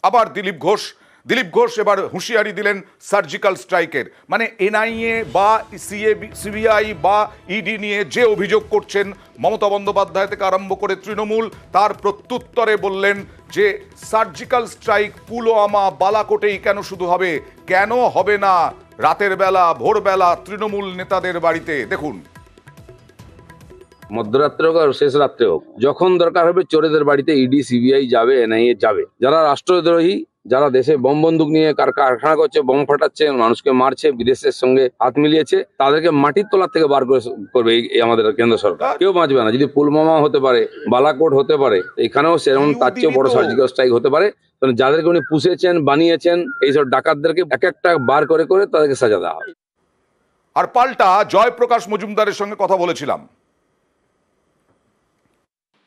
আবার দিলীপ ঘোষ এবার হুঁশিয়ারি দিলেন সার্জিক্যাল স্ট্রাইকের। মানে এনআইএ বা সিবিআই বা ইডি নিয়ে যে অভিযোগ করছেন মমতা বন্দ্যোপাধ্যায় থেকে আরম্ভ করে তৃণমূল, তার প্রত্যুত্তরে বললেন যে সার্জিক্যাল স্ট্রাইক পুলওয়ামা বালাকোটেই কেন শুধু হবে, কেন হবে না রাতের বেলা ভোরবেলা তৃণমূল নেতাদের বাড়িতে। দেখুন, মধ্যরাত্রে হোক আর শেষ রাত্রে হোক, যখন দরকার হবে চোরেদের বাড়িতে ইডি সিবিআই যাবে, এনআইএ যাবে। যারা রাষ্ট্রদ্রোহী, যারা দেশে বোম বন্দুক নিয়ে কারখানা করছে, বোম ফাটাচ্ছে, মানুষকে মারছে, বিদেশের সঙ্গে হাত মিলিয়েছে, তাদেরকে মাটির তলার থেকে বার করবে এই আমাদের কেন্দ্র সরকার। কেউ বাঁচবে না। যদি পুলওয়ামা হতে পারে, বালাকোট হতে পারে, এখানেও সেরকম তার চেয়ে বড় সার্জিক্যাল স্ট্রাইক হতে পারে। যাদেরকে উনি পুষেছেন, বানিয়েছেন, এইসব ডাকাতদেরকে এক একটা বার করে করে তাদেরকে সাজা দেওয়া হবে। আর পাল্টা জয়প্রকাশ মজুমদারের সঙ্গে কথা বলেছিলাম।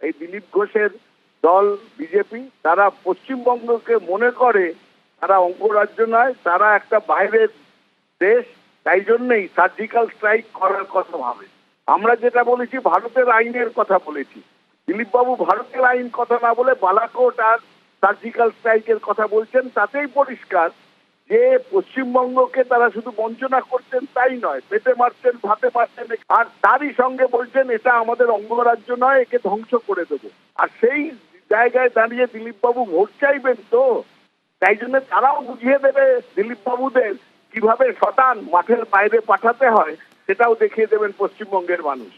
এই দিলীপ ঘোষের দল বিজেপি, তারা পশ্চিমবঙ্গকে মনে করে তারা অঙ্গরাজ্য নয়, তারা একটা বাইরের দেশ। তাই জন্যই সার্জিক্যাল স্ট্রাইক করার কথা ভাবে। আমরা যেটা বলেছি ভারতের আইনের কথা বলেছি। দিলীপবাবু ভারতের আইন কথা না বলে বালাকোট আর সার্জিক্যাল স্ট্রাইকের কথা বলছেন। তাতেই পরিষ্কার যে পশ্চিমবঙ্গকে তারা শুধু বঞ্চনা করছেন তাই নয়, পেটে মারছেন, ভাতে মারছেন, আর তারই সঙ্গে বলছেন এটা আমাদের অঙ্গরাজ্য নয়, একে ধ্বংস করে দেবো। আর সেই জায়গায় দাঁড়িয়ে দিলীপবাবু ভোট চাইবেন তো, তাই জন্য তারাও বুঝিয়ে দেবে দিলীপবাবুদের কিভাবে শতান মাঠের বাইরে পাঠাতে হয়, সেটাও দেখিয়ে দেবেন পশ্চিমবঙ্গের মানুষ।